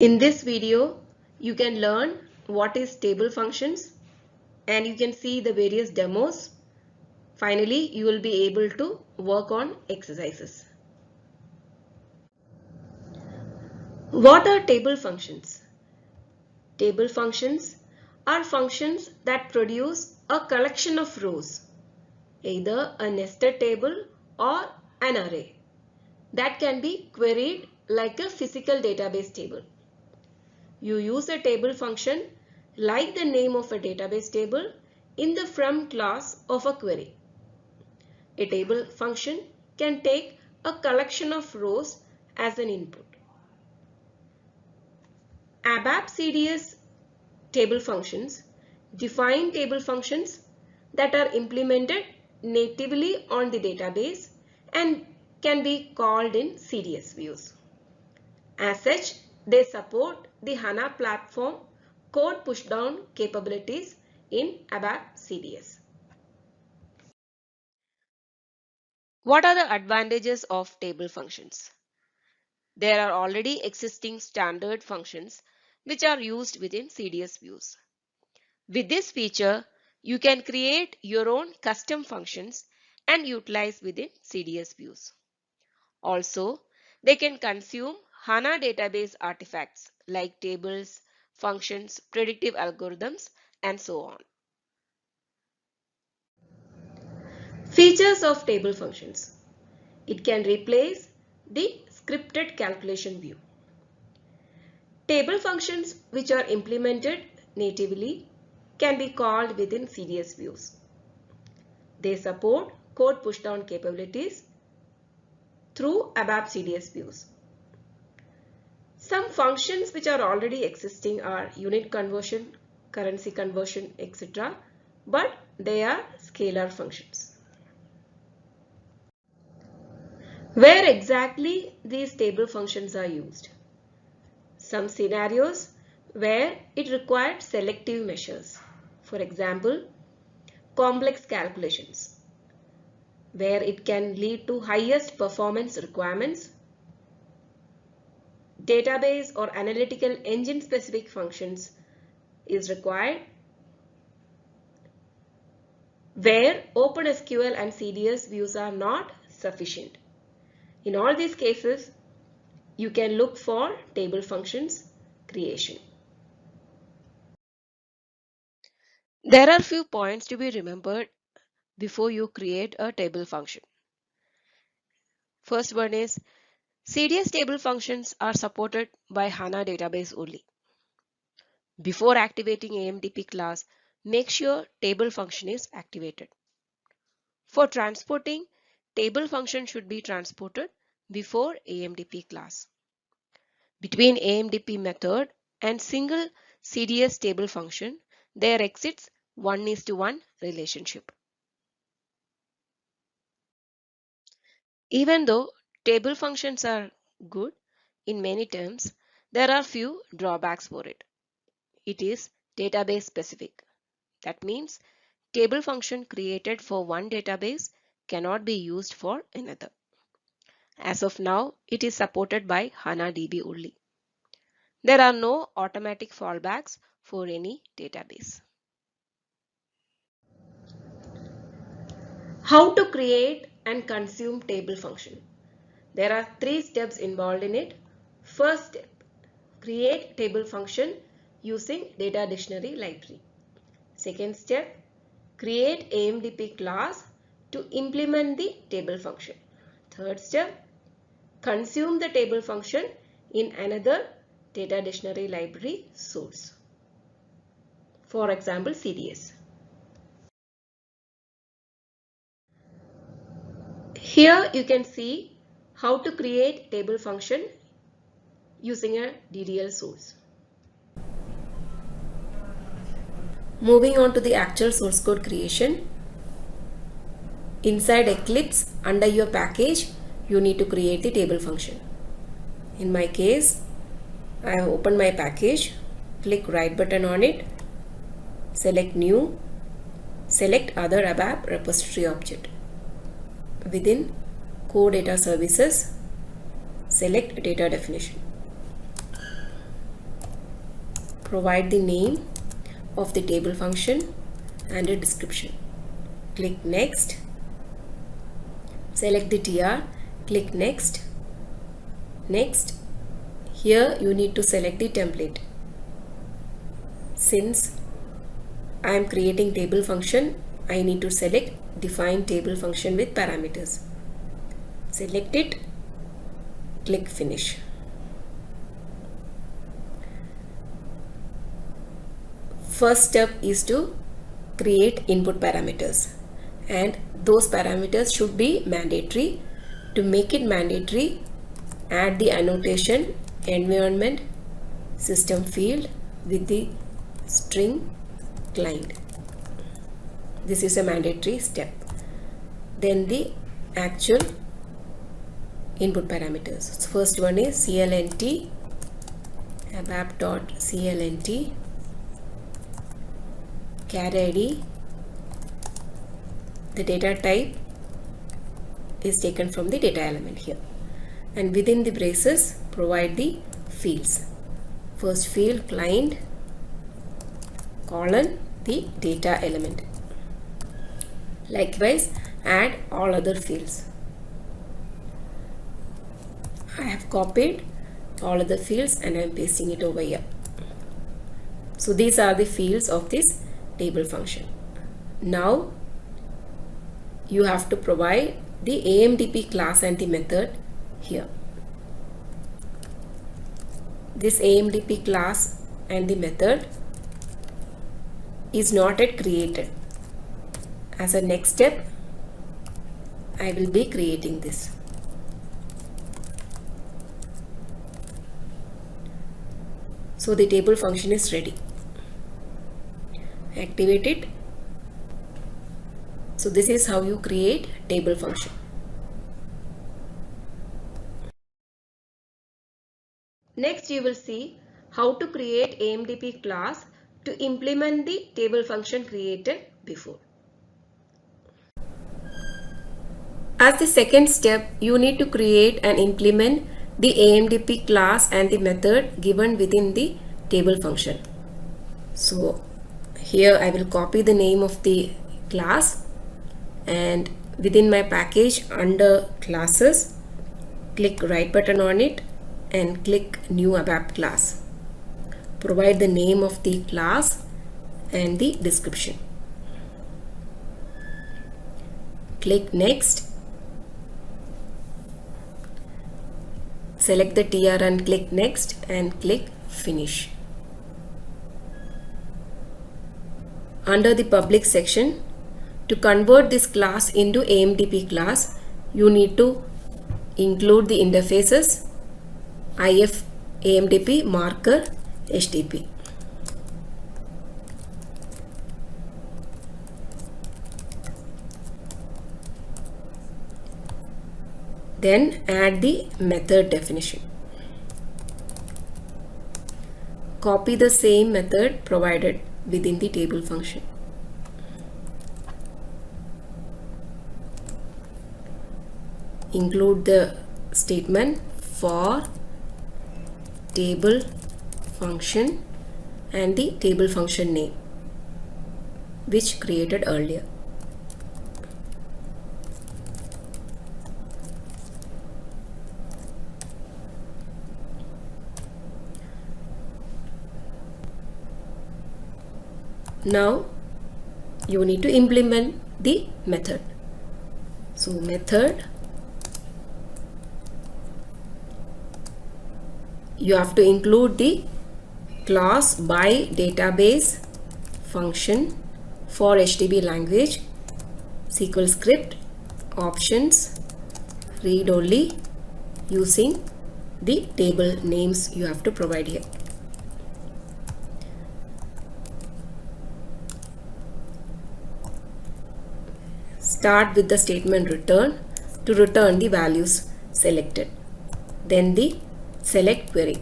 In this video, you can learn what is table functions and you can see the various demos. Finally, you will be able to work on exercises. What are table functions? Table functions are functions that produce a collection of rows, either a nested table or an array, that can be queried like a physical database table. You use a table function like the name of a database table in the from class of a query. A table function can take a collection of rows as an input. ABAP CDS table functions define table functions that are implemented natively on the database and can be called in CDS views. As such, they support the HANA platform code pushdown capabilities in ABAP CDS. What are the advantages of table functions? There are already existing standard functions which are used within CDS views. With this feature, you can create your own custom functions and utilize within CDS views. Also, they can consume HANA database artifacts like tables, functions, predictive algorithms, and so on. Features of table functions. It can replace the scripted calculation view. Table functions which are implemented natively can be called within CDS views. They support code pushdown capabilities through ABAP CDS views. Some functions which are already existing are unit conversion, currency conversion, etc. But they are scalar functions. Where exactly these table functions are used? Some scenarios where it required selective measures. For example, complex calculations, where it can lead to highest performance requirements. Database or analytical engine specific functions is required, where OpenSQL and CDS views are not sufficient. In all these cases, you can look for table functions creation. There are few points to be remembered before you create a table function. First one is CDS table functions are supported by HANA database only. Before activating AMDP class, make sure table function is activated. For transporting, table function should be transported before AMDP class. Between AMDP method and single CDS table function, there exists 1:1 relationship. Even though table functions are good in many terms, there are few drawbacks for it. It is database specific. That means table function created for one database cannot be used for another. As of now, it is supported by HANA DB only. There are no automatic fallbacks for any database. How to create and consume table function? There are 3 steps involved in it. First step, create table function using data dictionary library. Second step, create AMDP class to implement the table function. Third step, consume the table function in another data dictionary library source. For example, CDS. Here you can see how to create table function using a DDL source. Moving on to the actual source code creation. Inside Eclipse, under your package, you need to create the table function. In my case, I have opened my package, click right button on it, select new, select other ABAP repository object. Within core data services, select data definition. provide the name of the table function and a description. Click next. Select the TR. Click next. Next. Here you need to select the template. Since I am creating table function, I need to select define table function with parameters. Select it. Click finish. First step is to create input parameters, and those parameters should be mandatory. To make it mandatory, add the annotation environment system field with the string client. This is a mandatory step. Then the actual input parameters. So first one is clnt abap.clnt char id. The data type is taken from the data element here, and within the braces provide the fields. First field client colon the data element. Likewise add all other fields. I have copied all other fields and I am pasting it over here. So these are the fields of this table function. Now you have to provide the AMDP class and the method here. This AMDP class and the method is not yet created. As a next step, I will be creating this. So the table function is ready. Activate it. So this is how you create table function. Next you will see how to create AMDP class to implement the table function created before. As the second step, you need to create and implement the AMDP class and the method given within the table function. So here I will copy the name of the class, and within my package under classes, click right button on it and click new ABAP class. Provide the name of the class and the description. Click next. Select the TR and click next and click finish. Under the public section, to convert this class into AMDP class, you need to include the interfaces if AMDP marker HTTP. Then add the method definition. Copy the same method provided within the table function. Include the statement for table function and the table function name which created earlier. Now you need to implement the method. So method, you have to include the class by database function for HTTP language, SQL script, options, read only, using the table names you have to provide here. Start with the statement return to return the values selected. Then the select query.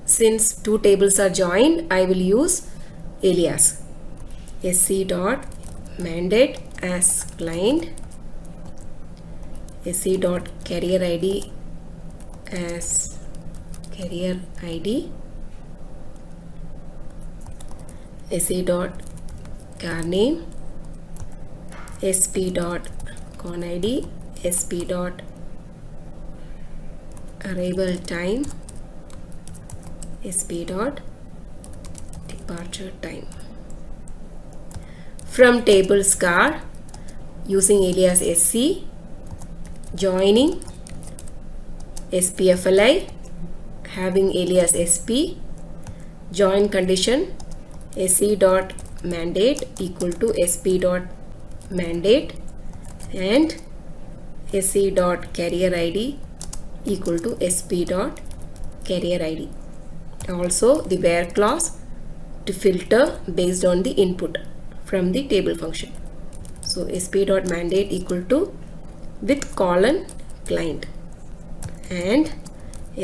Since two tables are joined, I will use alias sc.mandate as client se dot carrier id as carrier id, se dot car name, sp dot con id, sp dot arrival time, sp dot departure time. From tables car, using alias sc, joining spfli having alias sp, join condition sc dot mandate equal to sp dot mandate and sc dot carrier id equal to sp dot carrier id. Also the where clause to filter based on the input from the table function. So sp dot mandate equal to with colon client and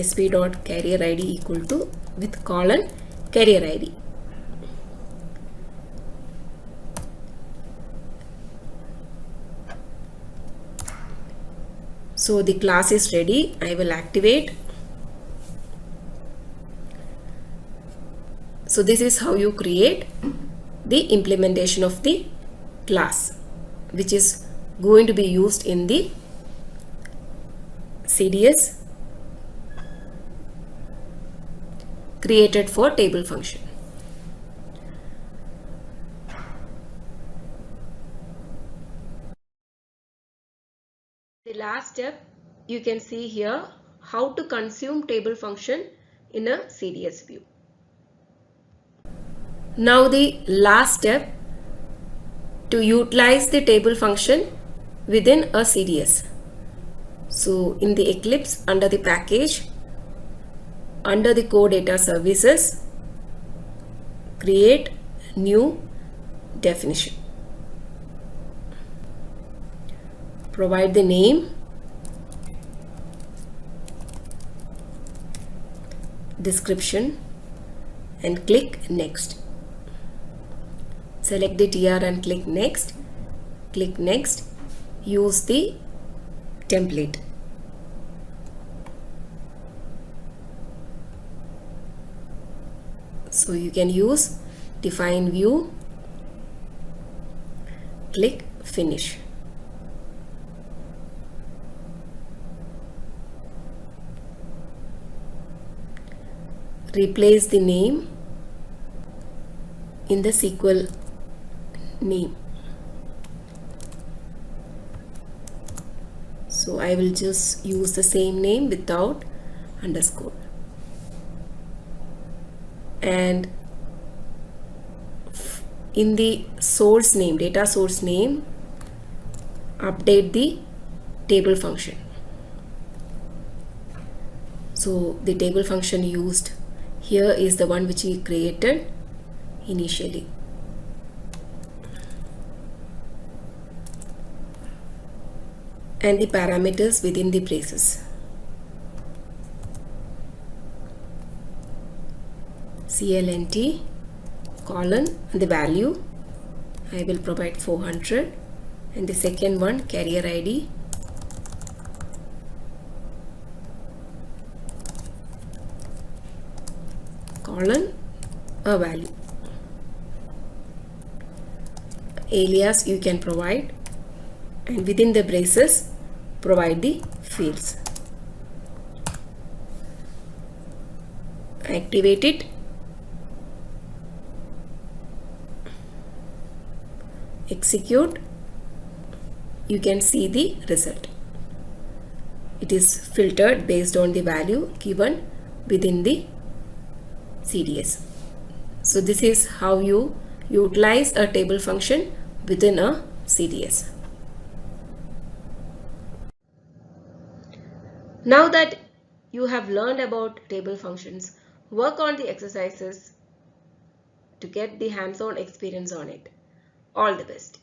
sp dot carrier id equal to with colon carrier id. So the class is ready. I will activate. So this is how you create the implementation of the class, which is going to be used in the CDS created for table function. The last step, you can see here how to consume table function in a CDS view. Now the last step, to utilize the table function within a CDS. So in the Eclipse, under the package, under the core data services, create new definition. Provide the name, description and click next. Select the TR and click next. Click next. Use the template. So you can use define view. Click finish. Replace the name in the SQL name. So I will just use the same name without underscore. And in the source name, data source name, update the table function. So the table function used here is the one which we created initially. And the parameters within the braces. CLNT colon the value I will provide 400 and the second one carrier ID colon a value. Alias you can provide and within the braces provide the fields. Activate it. Execute. You can see the result. It is filtered based on the value given within the CDS. So this is how you utilize a table function within a CDS. Now that you have learned about table functions, work on the exercises to get the hands-on experience on it. All the best.